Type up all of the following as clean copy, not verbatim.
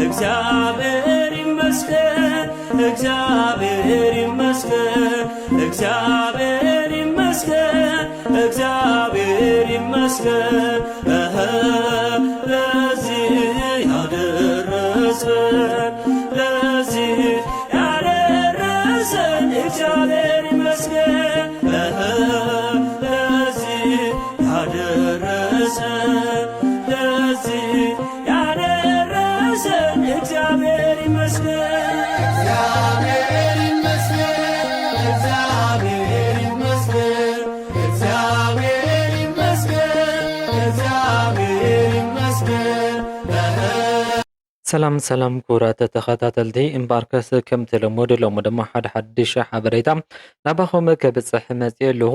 እግዚአብሔር ይመስገን እግዚአብሔር ይመስገን እግዚአብሔር ይመስገን እግዚአብሔር ይመስገን ለዚህ ያደረሰን ለዚህ ያደረሰን እግዚአብሔር ይመስገን ለዚህ ያደረሰን ለዚህ ያደረሰን እግዚአብሔር ይመስገን እግዚአብሔር ይመስገን እግዚአብሔር ይመስገን እግዚአብሔር ይመስገን እግዚአብሔር ይመስገን ሰላም ኩራት ተኸታተልቲ እምባርከስ ከም ተለመደ ሎሞ ድማ ሓደ ሓድሽ ሓበሬታ ናባኹም ከብፅሕ መፅእ ኣለኹ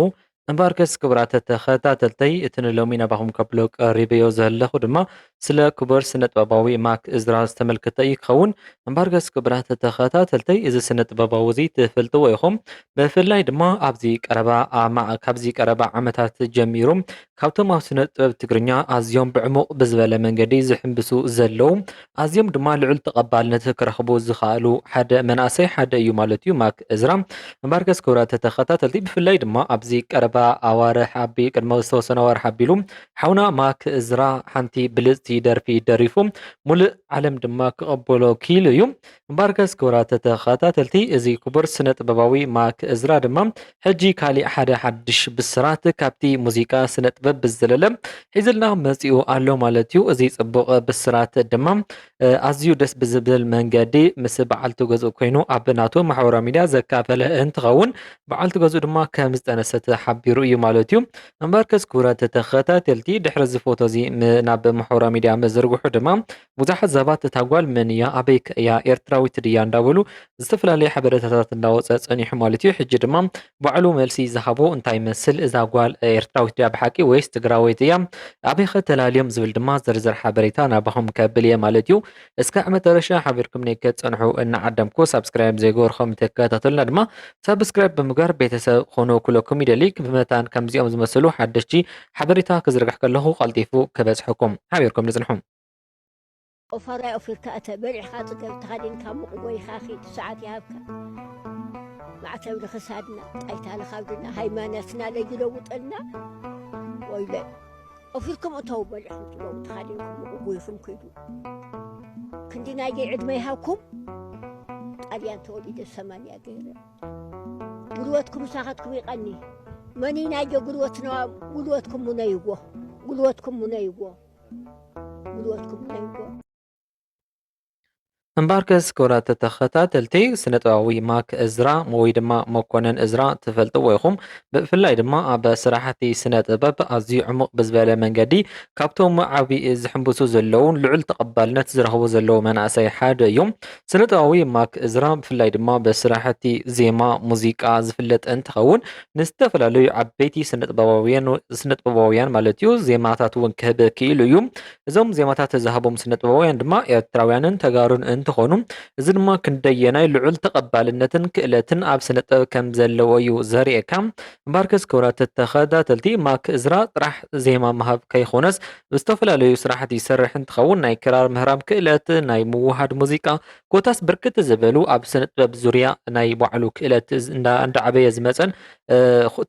እምባርከስ ክቡራት ተኸታተልተይ እቲ ንሎሚ ናባኹም ከብሎ ቀሪበዮ ዘለኹ ድማ ስለ ክቡር ስነ ጥበባዊ ማክ እዝራ ዝተመልከተ ይኸውን እምባርከስ ክቡራት ተኸታተልተይ እዚ ስነ ጥበባዊ እዚ ትፈልጥዎ ኢኹም ብፍላይ ድማ ካብዚ ቀረባ ዓመታት ጀሚሩ ካብቶም ኣብ ስነ ጥበብ ትግርኛ ኣዝዮም ብዕሙቕ ብዝበለ መንገዲ ዝሕንብሱ ዘለዉ ኣዝዮም ድማ ልዑል ተቐባልነት ክረኽቡ ዝኽኣሉ ሓደ መናእሰይ ሓደ እዩ ማለት እዩ ማክ እዝራ እምባርከስ ክቡራት ተኸታተልቲ ብፍላይ ድማ ኣብዚ ቀረባ ኣዋርሕ ኣቢ ቅድመ ዝተወሰነ ኣዋርሕ ኣቢሉ ሓውና ማክ እዝራ ሓንቲ ብልፅቲ ደርፊ ደሪፉ ሙሉእ ዓለም ድማ ክቐበሎ ኪኢሉ እዩ እምባርከስ ክቡራት ተኸታተልቲ እዚ ክቡር ስነ ጥበባዊ ማክ እዝራ ድማ ሕጂ ካሊእ ሓደ ሓድሽ ብስራት ካብቲ ሙዚቃ ስነ ጥበብ ብዝዘለለ ሒዝልና መፂኡ ኣሎ ማለት እዩ እዚ ፅቡቕ ብስራት ድማ ኣዝዩ ደስ ብዝብል መንገዲ ምስ በዓልቲ ገዝኡ ኮይኑ ኣብ ናቱ ማሕበራዊ ሚድያ ዘካፈለ እንትኸውን በዓልቲ ገዝኡ ድማ ከም ዝጠነሰተ ሓቢሩ እዩ ማለት እዩ እምበርከስ ክቡራት ተኸታተልቲ ድሕሪ እዚ ፎቶ እዚ ናብ ማሕበራዊ ሚድያ መዘርግሑ ድማ ብዙሓት ሰባት እታ ጓል መን እያ ኣበይ እያ ኤርትራዊት ድያ እንዳበሉ ዝተፈላለዩ ሓበሬታታት እንዳወፀ ፀኒሑ ማለት እዩ ሕጂ ድማ ባዕሉ መልሲ ዝሃቦ እንታይ ይመስል እዛ ጓል ኤርትራዊት ድያ ብሓቂ ወይስ ትግራወይት እያ ኣበይ ከተላልዮም ዝብል ድማ ዝርዝር ሓበሬታ ናባኹም ከብል እየ ማለት እዩ እስካዕ መጨረሻ ሓቢርኩም ነይ ከፀንሑ እናዓደምኩ ሳብስክራይብ ዘይገበርኩም ተከታተሉና ድማ ሳብስክራይብ ብምግባር ቤተሰብ ኮኑ ኩለኩም ይደሊ ብምታን ከምዚኦም ዝመስሉ ሓደሽቲ ሓበሬታ ክዝርግሕ ከለኹ ቀልጢፉ ክበፅሐኩም ሓቢርኩም ንፅንሑ أفرع أفرك أتبرع خاطر تخلين كم قوي خاخي ساعات يهبك مع تبر خسادنا أيت على خاطرنا هاي ما نسنا لجلو وطلنا ويلا أفركم أتوبة الحمد لله تخلين كم قوي فم كيدو كندينا يعد ما يهاكم أليان تولد الثمانية غير قلوتكم ساعتكم يقني مني ناجي قلوتنا قلوتكم منيقوة قلوتكم منيقوة قلوتكم منيقوة እምባርከስ ክቡራት ተኸታተልቲ ስነ ጥበባዊ ማክ እዝራ ወይ ድማ መኮነን እዝራ ትፈልጥዎ ኢኹም ብፍላይ ድማ ኣብ ስራሕቲ ስነ ጥበብ ኣዝዩ ዕሙቕ ብዝበለ መንገዲ ካብቶም ዓብዪ ዝሕንብሱ ዘለውን ልዑል ተቐባልነት ዝረኽቡ ዘለዉ መናእሰይ ሓደ እዮም ስነ ጥበባዊ ማክ እዝራ ብፍላይ ድማ ብስራሕቲ ዜማ ሙዚቃ ዝፍለጥ እንትኸውን ንዝተፈላለዩ ዓበይቲ ስነ ጥበባውያን ማለት እዩ ዜማታት እውን ክህብ ክኢሉ እዩ እዞም ዜማታት ዝሃቦም ስነ ጥበባውያን ድማ ኤርትራውያንን ተጋሩን እንትኾኑ እዚ ድማ ክንደየናይ ልዑል ተቐባልነትን ክእለትን ኣብ ስነ ጥበብ ከም ዘለዎ እዩ ዘርእየካ እምባርከስ ክቡራት ተኸታተልቲ ማክ እዝራ ጥራሕ ዜማ ምሃብ ከይኾነስ ብዝተፈላለዩ ስራሕቲ ይሰርሕ እንትኸውን ናይ ክራር ምህራብ ክእለት ናይ ምውሃድ ሙዚቃ ኮታስ ብርክት ዝበሉ ኣብ ስነ ጥበብ ዙርያ ናይ ባዕሉ ክእለት እንዳዓበየ ዝመፀን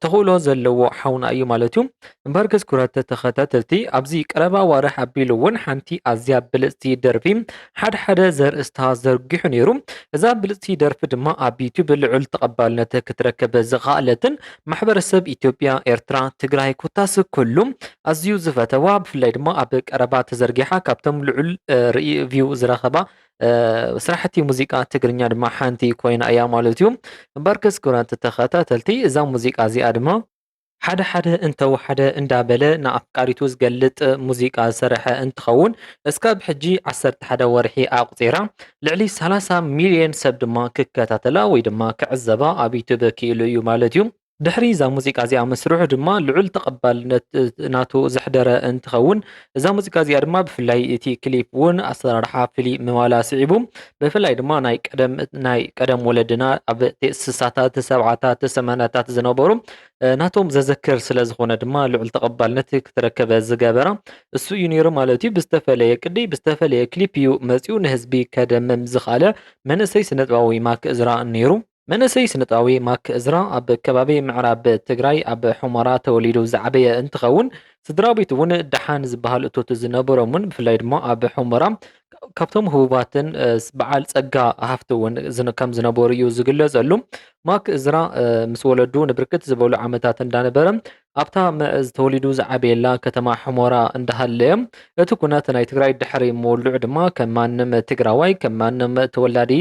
ተኽእሎ ዘለዎ ሓውና እዩ ማለት እዩ እምባርከስ ክቡራት ተኸታተልቲ ኣብዚ ቀረባ ዋርሕ ኣቢሉ እውን ሓንቲ ኣዝያ ብልፅቲ ደርፊ ሓደ ዘርእስታ ዘርጊሑ ነይሩ እዛ ብልፅቲ ደርፊ ድማ ኣብ ዩቲዩብ ልዑል ተቐባልነት ክትረክብ ዝኽኣለትን ማሕበረሰብ ኢትዮጵያ ኤርትራ ትግራይ ኮታስ ኩሉ ኣዝዩ ዝፈተዋ ብፍላይ ድማ ኣብ ቀረባ ተዘርጊሓ ካብቶም ልዑል ቪው ዝረኸባ ስራሕቲ ሙዚቃ ትግርኛ ድማ ሓንቲ ኮይና እያ ማለት እዩ እምበርከስ ክቡራት ተኸታተልቲ እዛ ሙዚቃ እዚኣ ድማ ሓደ እንተወሓደ እንዳበለ ንኣፍቃሪቱ ዝገልጥ ሙዚቃ ዝሰርሐ እንትኸውን እስካብ ሕጂ 11 ወርሒ ኣቁፂራ ልዕሊ 30 ሚልዮን ሰብ ድማ ክከታተላ ወይ ድማ ክዕዘባ ኣብ ዩቲዩብ ክኢሉ እዩ ማለት እዩ ድሕሪ እዛ ሙዚቃ እዚኣ መስርሑ ድማ ልዑል ተቐባልነት ናቱ ዘሕደረ እንትኸውን እዛ ሙዚቃ እዚኣ ድማ ብፍላይ እቲ ክሊፕ እውን ኣሰራርሓ ፍሉይ ምባላ ስዒቡ ብፍላይ ድማ ናይ ቀደም ወለድና ኣብ 60ታት 70ታት 80ታት ዝነበሩ ናቶም ዘዘክር ስለ ዝኾነ ድማ ልዑል ተቐባልነት ክትረከበ ዝገበራ እሱ እዩ ነይሩ ማለት እዩ። ብዝተፈለየ ቅዲ ብዝተፈለየ ክሊፕ እዩ መፂኡ ንህዝቢ ከደምም ዝኽኣለ መንእሰይ ስነ-ጥበባዊ ማክ እዝራ ነይሩ። መንእሰይ ስነ-ጥበባዊ ማክ እዝራ ኣብ ከባቢ ምዕራብ ትግራይ ኣብ ሑመራ ተወሊዱ ዝዓበየ እንትኸውን ስድራቤቱ እውን ደሓን ዝበሃል እቶት ዝነበሮምን ብፍላይ ድማ ኣብ ሑመራ ካብቶም ህቡባትን በዓል ፀጋ ሃፍቲ እውን ከም ዝነበሩ እዩ ዝግለጸሉ። ማክ እዝራ ምስ ወለዱ ንብርክት ዝበሉ ዓመታት እንዳነበረ ኣብታ ተወሊዱ ዝዓበየላ ከተማ ሑመራ እንዳሃለየ እቲ ኩነት ናይ ትግራይ ድሕሪ ምውልዑ ድማ ከም ማንም ትግራዋይ ከም ማንም ተወላዲ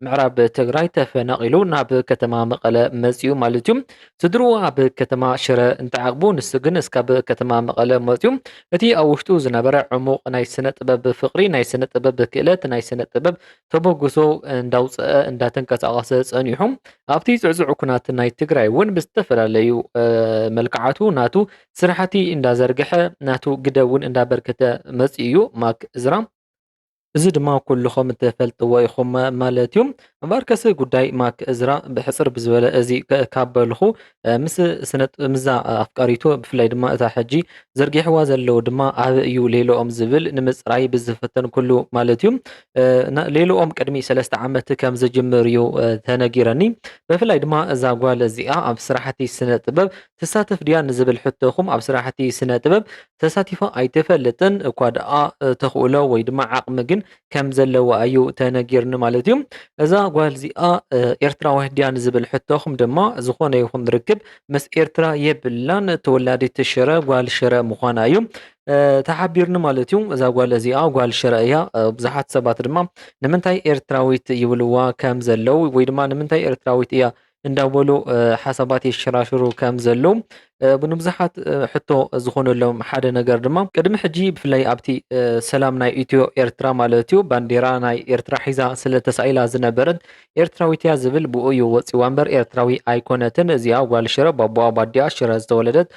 ምዕራብ ትግራይ ተፈናቂሉ ናብ ከተማ መቐለ መፅኡ ማለት እዩ። ስድርኡ ኣብ ከተማ ሽረ እንተዓቕቡ ንሱ ግን እስካብ ከተማ መቐለ መፅኡ እቲ ኣብ ውሽጡ ዝነበረ ዕሙቕ ናይ ስነ ጥበብ ፍቕሪ ናይ ስነ ጥበብ ክእለት ናይ ስነ ጥበብ ተበግሶ እንዳውፅአ እንዳተንቀሳቐሰ ፀኒሑ ኣብቲ ፅዕፅዕ ኩናት ናይ ትግራይ እውን ብዝተፈላለዩ መልክዓቱ ናቱ ስራሕቲ እንዳዘርግሐ ናቱ ግደ እውን እንዳበርከተ መፅኡ እዩ ማክ እዝራ። እዚ ድማ ኩልኹም እትፈልጥዎ ኢኹም ማለት እዩ። እምበር ከሲ ጉዳይ ማክ እዝራ ብሕፅር ብዝበለ እዚ ካብ በልኹ ምዛ ኣፍቃሪቱ ብፍላይ ድማ እታ ሕጂ ዘርጊሕዋ ዘለዉ ድማ ኣብ እዩ ሌሎኦም ዝብል ንምፅራይ ብዝፈተን ኩሉ ማለት እዩ። ሌሎኦም ቅድሚ 3 ዓመት ከም ዝጅምር እዩ ተነጊረኒ። ብፍላይ ድማ እዛ ጓል እዚኣ ኣብ ስራሕቲ ስነ ጥበብ ትሳተፍ ድያ ንዝብል ሕቶኹም ኣብ ስራሕቲ ስነ ጥበብ ተሳቲፋ ኣይትፈልጥን እኳ ደኣ ተኽእሎ ወይ ድማ ዓቕሚ ግን ከም ዘለዋ እዩ ተነጊርኒ ማለት እዩ። እዛ ጓል እዚኣ ኤርትራዊት ድያ ንዝብል ሕቶኹም ድማ ዝኾነ ይኹን ርክብ ምስ ኤርትራ የብላን ተወላዲት ሽረ ጓል ሽረ ምዃና እዩ ተሓቢርኒ ማለት እዩ። እዛ ጓል እዚኣ ጓል ሽረ እያ። ብዙሓት ሰባት ድማ ንምንታይ ኤርትራዊት ይብልዋ ከም ዘለው ወይ ድማ ንምንታይ ኤርትራዊት እያ እንዳበሉ ሓሳባት የሸራሽሩ ከም ዘለው ብንብዙሓት ሕቶ ዝኾነሎም ሓደ ነገር ድማ ቅድሚ ሕጂ ብፍላይ ኣብቲ ሰላም ናይ ኢትዮ ኤርትራ ማለት እዩ ባንዴራ ናይ ኤርትራ ሒዛ ስለተሳኢላ ዝነበረት ኤርትራዊት እያ ዝብል ብኡ እዩ ወፂዋ እምበር ኤርትራዊ ኣይኮነትን። እዚኣ ጓል ሽረ ባቦኣ ባዲኣ ሽረ ዝተወለደት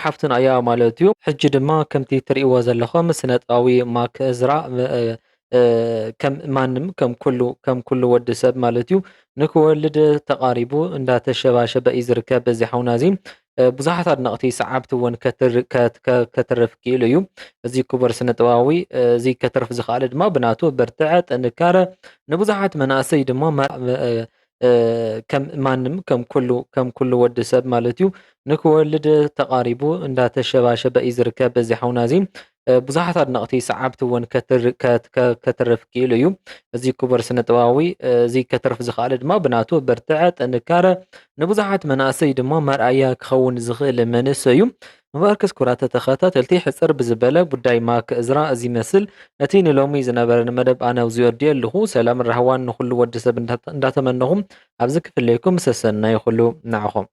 ሓፍትና እያ ማለት እዩ። ሕጂ ድማ ከምቲ ትርእይዎ ዘለኹም ስነ ጥበባዊ ማክ እዝራ ከም ማንም ከም ኩሉ ወዲ ሰብ ማለት እዩ ንክወልድ ተቃሪቡ እንዳተሸባሸበ እዩ ዝርከብ። በዚ ሓውና እዚ ብዙሓት ኣድነቕቲ ሰዓብቲ እውን ከተርፍ ክኢሉ እዩ። እዚ ክቡር ስነ ጥበባዊ እዚ ከተርፍ ዝኽኣለ ድማ ብናቱ ብርትዐ ጥንካረ ንብዙሓት መናእሰይ ድማ ከም ማንም ከም ኩሉ ወዲ ሰብ ማለት እዩ ንክወልድ ተቃሪቡ እንዳተሸባሸበ እዩ ዝርከብ። በዚ ሓውና እዚ ብዙሓት ኣድነቕቲ ሰዓብቲ እውን ከተርፍ ክኢሉ እዩ። እዚ ክቡር ስነ ጥበባዊ እዚ ከተርፍ ዝኽኣለ ድማ ብናቱ ብርትዐ ጥንካረ ንብዙሓት መናእሰይ ድማ መርኣያ ክኸውን ዝኽእል መንእሰይ እዩ። ምባርከስ ኩራተ ተኸታተልቲ ሕፅር ብዝበለ ጉዳይ ማክ እዝራ እዚ መስል እቲ ንሎሚ ዝነበረ መደብ ኣነ ኣብዚኡ ኣድየ ኣለኹ። ሰላም ራህዋን ንኩሉ ወዲ ሰብ እንዳተመነኹም ኣብዚ ክፍለይኩም ሰሰናይ ኩሉ ንዓኹም